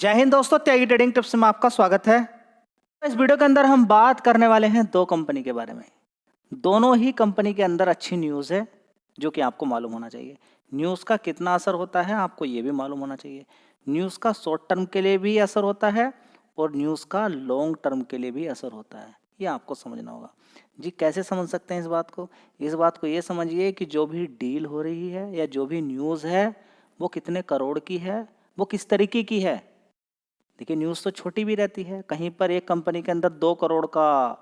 जय हिंद दोस्तों, त्यागी trading tips में आपका स्वागत है। इस वीडियो के अंदर हम बात करने वाले हैं दो कंपनी के बारे में। दोनों ही कंपनी के अंदर अच्छी न्यूज़ है जो कि आपको मालूम होना चाहिए। न्यूज़ का कितना असर होता है आपको ये भी मालूम होना चाहिए। न्यूज़ का शॉर्ट टर्म के लिए भी असर होता है और न्यूज़ का लॉन्ग टर्म के लिए भी असर होता है, ये आपको समझना होगा। जी कैसे समझ सकते हैं इस बात को? इस बात को ये समझिए कि जो भी डील हो रही है या जो भी न्यूज़ है वो कितने करोड़ की है, वो किस तरीके की है। देखिए न्यूज़ तो छोटी भी रहती है। कहीं पर एक कंपनी के अंदर 2 करोड़ का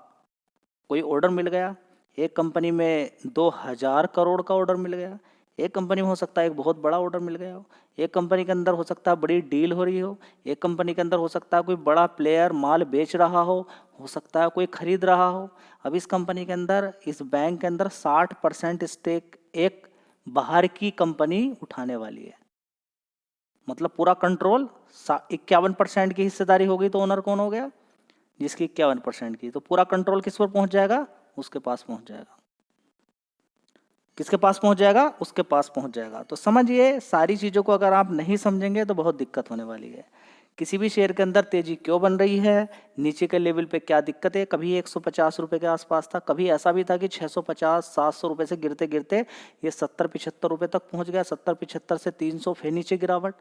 कोई ऑर्डर मिल गया, एक कंपनी में 2000 करोड़ का ऑर्डर मिल गया, एक कंपनी में हो सकता है एक बहुत बड़ा ऑर्डर मिल गया हो, एक कंपनी के अंदर हो सकता है बड़ी डील हो रही हो, एक कंपनी के अंदर हो सकता है कोई बड़ा प्लेयर माल बेच रहा हो सकता है कोई खरीद रहा हो। अब इस कंपनी के अंदर, इस बैंक के अंदर 60% स्टेक एक बाहर की कंपनी उठाने वाली है। मतलब पूरा कंट्रोल 51% की हिस्सेदारी होगी तो ओनर कौन हो गया? जिसकी 51% की, तो पूरा कंट्रोल किस पर पहुंच जाएगा? उसके पास पहुंच जाएगा। किसके पास पहुंच जाएगा? उसके पास पहुंच जाएगा। तो समझिए, सारी चीज़ों को अगर आप नहीं समझेंगे तो बहुत दिक्कत होने वाली है। किसी भी शेयर के अंदर तेजी क्यों बन रही है, नीचे के लेवल पे क्या दिक्कत है। कभी 150 रुपये के आसपास था, कभी ऐसा भी था कि 650-700 रुपये से गिरते गिरते ये 70-75 रुपये तक पहुंच गया। 70-75 से 300 फिर नीचे गिरावट,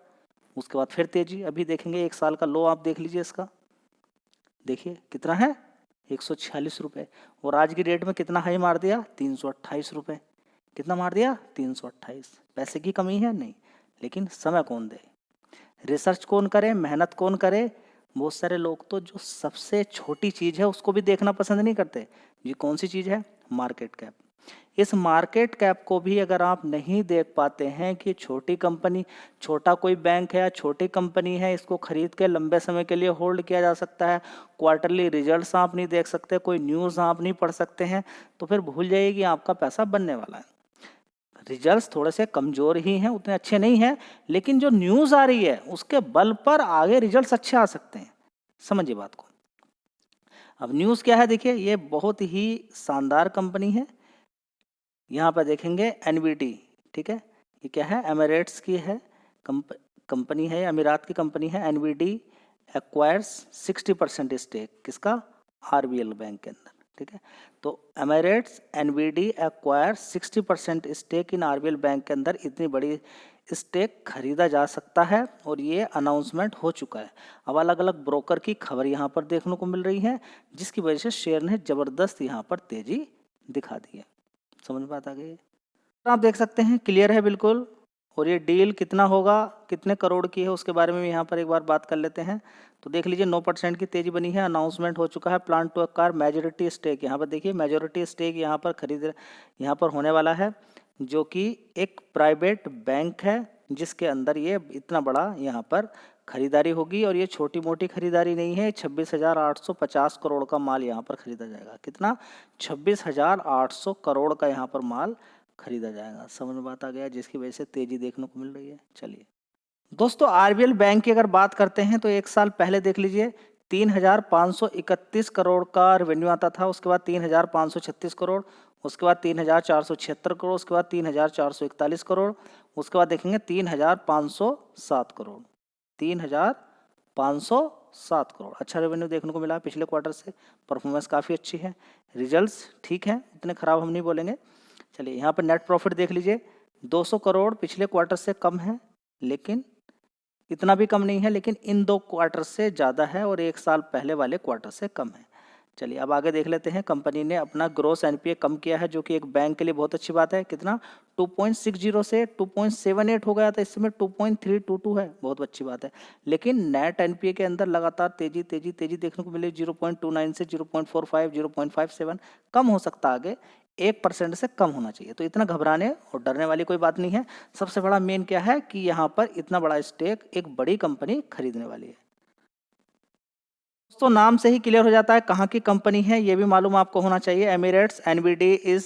उसके बाद फिर तेजी। अभी देखेंगे 1 साल का लो आप देख लीजिए इसका, देखिए कितना है, 146 रुपये। और आज की डेट में कितना हाई मार दिया? 328 रुपये। कितना मार दिया? 328। पैसे की कमी है? नहीं, लेकिन समय कौन दे, रिसर्च कौन करे, मेहनत कौन करे। बहुत सारे लोग तो जो सबसे छोटी चीज़ है उसको भी देखना पसंद नहीं करते। ये कौन सी चीज़ है? Market cap. इस मार्केट कैप को भी अगर आप नहीं देख पाते हैं कि छोटी कंपनी, छोटा कोई बैंक है या छोटी कंपनी है, इसको खरीद के लंबे समय के लिए होल्ड किया जा सकता है, क्वार्टरली रिजल्ट्स आप नहीं देख सकते, कोई न्यूज़ आप नहीं पढ़ सकते हैं, तो फिर भूल जाइए कि आपका पैसा बनने वाला है। रिजल्ट्स थोड़े से कमज़ोर ही हैं, उतने अच्छे नहीं हैं, लेकिन जो न्यूज़ आ रही है उसके बल पर आगे रिजल्ट्स अच्छे आ सकते हैं। समझिए बात को। अब न्यूज़ क्या है? देखिए ये बहुत ही शानदार कंपनी है। यहाँ पर देखेंगे एनवीटी, ठीक है, ये क्या है? एमिरेट्स की है, कंपनी है, अमीरात की कंपनी है। एनवीडी एक्वायर्स 60% स्टेक, किसका? आरबीएल बैंक के अंदर, ठीक है। तो Emirates NBD acquire 60% stake in RBL bank के अंदर। इतनी बड़ी स्टेक खरीदा जा सकता है और ये अनाउंसमेंट हो चुका है। अब अलग अलग ब्रोकर की खबर यहाँ पर देखने को मिल रही है, जिसकी वजह से शेयर ने ज़बरदस्त यहाँ पर तेजी दिखा दी है। समझ में बात आ गई? आप देख सकते हैं क्लियर है बिल्कुल। और ये डील कितना होगा, कितने करोड़ की है, उसके बारे में भी यहाँ पर एक बार बात कर लेते हैं। तो देख लीजिए 9% की तेजी बनी है, अनाउंसमेंट हो चुका है। Plan to acquire majority stake, यहाँ पर देखिए मेजोरिटी स्टेक यहाँ पर खरीद, यहाँ पर होने वाला है, जो कि एक प्राइवेट बैंक है जिसके अंदर ये इतना बड़ा यहाँ पर खरीदारी होगी। और ये छोटी मोटी खरीदारी नहीं है, 26,850 करोड़ का माल यहाँ पर खरीदा जाएगा। कितना? 26,800 करोड़ का यहाँ पर माल खरीदा जाएगा। समझ में बात आ गया, जिसकी वजह से तेजी देखने को मिल रही है। चलिए दोस्तों, आरबीएल बैंक की अगर बात करते हैं तो 1 साल पहले देख लीजिए 3,531 करोड़ का रेवेन्यू आता था, उसके बाद 3,536 करोड़, उसके बाद 3,476 करोड़, उसके बाद 3,441 करोड़, उसके बाद देखेंगे 3,507 करोड़। 3,507 करोड़ अच्छा रेवेन्यू देखने को मिला पिछले क्वार्टर से। परफॉर्मेंस काफ़ी अच्छी है, रिजल्ट्स ठीक हैं, इतने ख़राब हम नहीं बोलेंगे। चलिए यहाँ पर नेट प्रॉफिट देख लीजिए, 200 करोड़ पिछले क्वार्टर से कम है, लेकिन इतना भी कम नहीं है, लेकिन इन 2 क्वार्टर से ज़्यादा है और 1 साल पहले वाले क्वार्टर से कम है। चलिए अब आगे देख लेते हैं। कंपनी ने अपना ग्रोस एनपीए कम किया है, जो कि एक बैंक के लिए बहुत अच्छी बात है। कितना? 2.60 से 2.78 हो गया था, इस समय 2.322 है, बहुत अच्छी बात है। लेकिन नेट एनपीए के अंदर लगातार तेजी तेजी तेजी देखने को मिली, 0.29 से 0.45, 0.57, कम हो सकता आगे, 1% से कम होना चाहिए। तो इतना घबराने और डरने वाली कोई बात नहीं है। सबसे बड़ा मेन क्या है कि यहाँ पर इतना बड़ा स्टेक एक बड़ी कंपनी खरीदने वाली है। दोस्तों नाम से ही क्लियर हो जाता है कहाँ की कंपनी है, ये भी मालूम आपको होना चाहिए। Emirates NBD is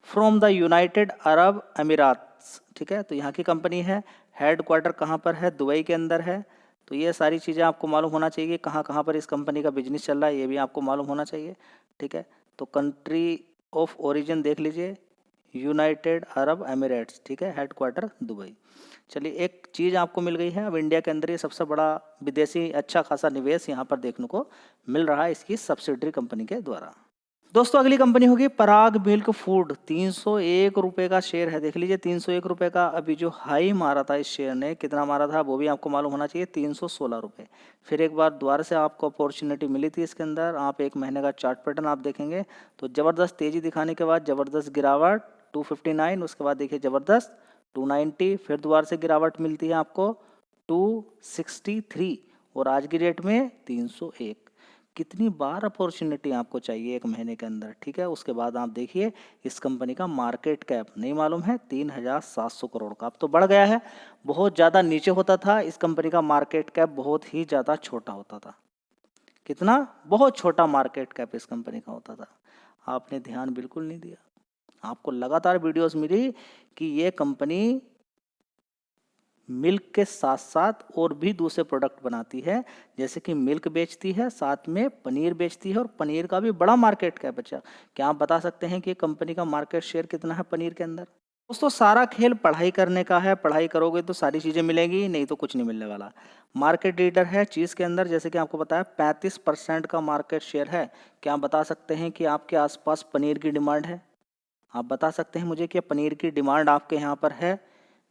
from the United Arab Emirates, ठीक है। तो यहाँ की कंपनी है, हेड क्वार्टर कहाँ पर है? दुबई के अंदर है। तो ये सारी चीज़ें आपको मालूम होना चाहिए, कहाँ कहाँ पर इस कंपनी का बिजनेस चल रहा है, ये भी आपको मालूम होना चाहिए, ठीक है। तो कंट्री ऑफ ओरिजिन देख लीजिए, यूनाइटेड अरब एमिरेट्स, ठीक है, हेडक्वार्टर दुबई। चलिए एक चीज़ आपको मिल गई है, अब इंडिया के अंदर ये सबसे बड़ा विदेशी अच्छा खासा निवेश यहाँ पर देखने को मिल रहा है इसकी सब्सिडरी कंपनी के द्वारा। दोस्तों अगली कंपनी होगी पराग मिल्क फूड, 301 रुपये का शेयर है। देख लीजिए 301 रुपये का अभी जो हाई मारा था इस शेयर ने, कितना मारा था वो भी आपको मालूम होना चाहिए, 316 रुपये। फिर एक बार दोबारा से आपको अपॉर्चुनिटी मिली थी इसके अंदर, आप एक महीने का चार्ट पैटर्न आप देखेंगे तो ज़बरदस्त तेज़ी दिखाने के बाद ज़बरदस्त गिरावट 259, उसके बाद देखिए ज़बरदस्त 290, फिर दोबारा से गिरावट मिलती है आपको 263 और आज की डेट में 301। कितनी बार अपॉर्चुनिटी आपको चाहिए एक महीने के अंदर, ठीक है। उसके बाद आप देखिए इस कंपनी का मार्केट कैप नहीं मालूम है 3700 करोड़ का, अब तो बढ़ गया है, बहुत ज़्यादा नीचे होता था इस कंपनी का मार्केट कैप, बहुत ही ज़्यादा छोटा होता था। कितना, बहुत छोटा मार्केट कैप इस कंपनी का होता था। आपने ध्यान बिल्कुल नहीं दिया, आपको लगातार वीडियोस मिली कि ये कंपनी मिल्क के साथ साथ और भी दूसरे प्रोडक्ट बनाती है, जैसे कि मिल्क बेचती है, साथ में पनीर बेचती है और पनीर का भी बड़ा मार्केट कैप। अच्छा, क्या आप बता सकते हैं कि कंपनी का मार्केट शेयर कितना है पनीर के अंदर? दोस्तों सारा खेल पढ़ाई करने का है, पढ़ाई करोगे तो सारी चीज़ें मिलेंगी, नहीं तो कुछ नहीं मिलने वाला। मार्केट लीडर है चीज़ के अंदर, जैसे कि आपको बताया 35% का मार्केट शेयर है। क्या आप बता सकते हैं कि आपके आसपास पनीर की डिमांड है? आप बता सकते हैं मुझे कि पनीर की डिमांड आपके यहाँ पर है?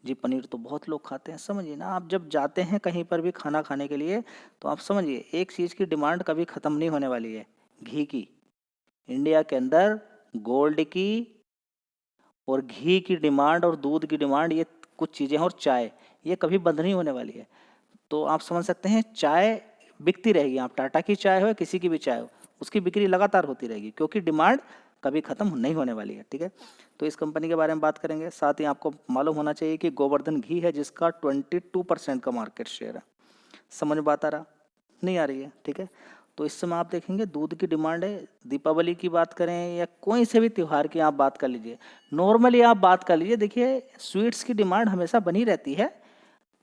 जी पनीर तो बहुत लोग खाते हैं, समझिए ना, आप जब जाते हैं कहीं पर भी खाना खाने के लिए तो आप समझिए एक चीज़ की डिमांड कभी ख़त्म नहीं होने वाली है, घी की। इंडिया के अंदर गोल्ड की और घी की डिमांड और दूध की डिमांड, ये कुछ चीज़ें हैं, और चाय, ये कभी बंद नहीं होने वाली है। तो आप समझ सकते हैं चाय बिकती रहेगी, आप टाटा की चाय हो किसी की भी चाय हो, उसकी बिक्री लगातार होती रहेगी क्योंकि डिमांड कभी ख़त्म नहीं होने वाली है, ठीक है। तो इस कंपनी के बारे में बात करेंगे, साथ ही आपको मालूम होना चाहिए कि गोवर्धन घी है जिसका 22% का मार्केट शेयर है। समझ बात आ रहा, नहीं आ रही है, ठीक है। तो इस समय आप देखेंगे दूध की डिमांड है, दीपावली की बात करें या कोई से भी त्यौहार की आप बात कर लीजिए, नॉर्मली आप बात कर लीजिए, देखिए स्वीट्स की डिमांड हमेशा बनी रहती है,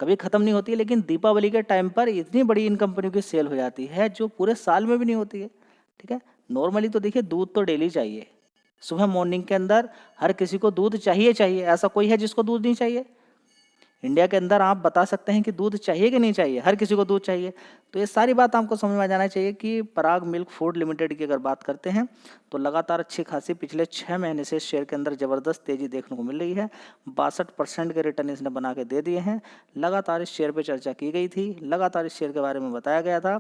कभी ख़त्म नहीं होती है, लेकिन दीपावली के टाइम पर इतनी बड़ी इन कंपनियों की सेल हो जाती है जो पूरे साल में भी नहीं होती है, ठीक है। नॉर्मली तो देखिए दूध तो डेली चाहिए, सुबह मॉर्निंग के अंदर हर किसी को दूध चाहिए चाहिए, ऐसा कोई है जिसको दूध नहीं चाहिए? इंडिया के अंदर आप बता सकते हैं कि दूध चाहिए कि नहीं चाहिए? हर किसी को दूध चाहिए। तो ये सारी बात आपको समझ में आ जाना चाहिए कि पराग मिल्क फूड लिमिटेड की अगर बात करते हैं तो लगातार अच्छी खासी पिछले 6 महीने से शेयर के अंदर ज़बरदस्त तेज़ी देखने को मिल रही है। 62% के रिटर्न इसने बना के दे दिए हैं। लगातार इस शेयर पर चर्चा की गई थी, लगातार इस शेयर के बारे में बताया गया था,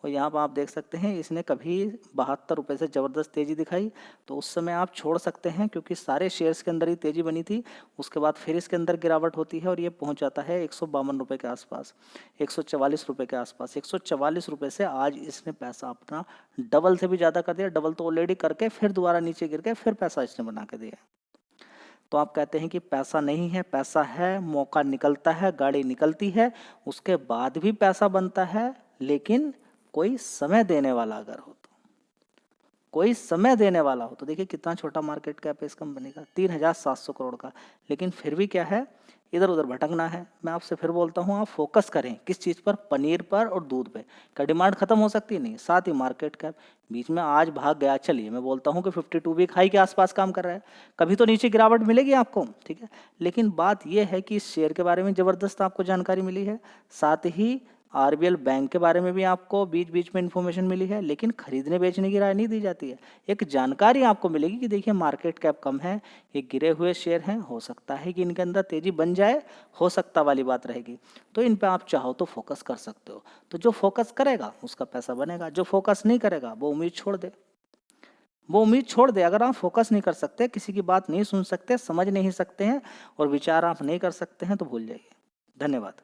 और यहाँ पर आप देख सकते हैं इसने कभी 72 रुपये से ज़बरदस्त तेज़ी दिखाई, तो उस समय आप छोड़ सकते हैं क्योंकि सारे शेयर्स के अंदर ही तेज़ी बनी थी। उसके बाद फिर इसके अंदर गिरावट होती है और ये पहुँच जाता है 152 रुपये के आसपास, 144 रुपये के आसपास। 144 रुपये से आज इसने पैसा अपना डबल से भी ज़्यादा कर दिया, डबल तो ऑलरेडी करके फिर दोबारा नीचे गिर के फिर पैसा इसने बना के दिया। तो आप कहते हैं कि पैसा नहीं है, पैसा है, मौका निकलता है, गाड़ी निकलती है, उसके बाद भी पैसा बनता है, लेकिन कोई समय देने वाला अगर हो तो, कोई समय देने वाला हो तो। देखिए कितना छोटा मार्केट कैप है इस कंपनी का, 3700 करोड़ का, लेकिन फिर भी क्या है, इधर उधर भटकना है। मैं आपसे फिर बोलता हूँ आप फोकस करें किस चीज़ पर, पनीर पर और दूध पे। क्या डिमांड खत्म हो सकती नहीं? साथ ही मार्केट कैप बीच में आज भाग गया, चलिए मैं बोलता हूँ कि 52 वीक हाई के आसपास काम कर रहा है, कभी तो नीचे गिरावट मिलेगी आपको, ठीक है। लेकिन बात यह है कि इस शेयर के बारे में ज़बरदस्त आपको जानकारी मिली है, साथ ही आरबीएल बैंक के बारे में भी आपको बीच बीच में इन्फॉर्मेशन मिली है, लेकिन खरीदने बेचने की राय नहीं दी जाती है। एक जानकारी आपको मिलेगी कि देखिए मार्केट कैप कम है, ये गिरे हुए शेयर हैं, हो सकता है कि इनके अंदर तेजी बन जाए, हो सकता वाली बात रहेगी, तो इन पे आप चाहो तो फोकस कर सकते हो। तो जो फोकस करेगा उसका पैसा बनेगा, जो फोकस नहीं करेगा वो उम्मीद छोड़ दे, वो उम्मीद छोड़ दे। अगर आप फोकस नहीं कर सकते, किसी की बात नहीं सुन सकते, समझ नहीं सकते हैं और विचार आप नहीं कर सकते हैं तो भूल जाइए। धन्यवाद।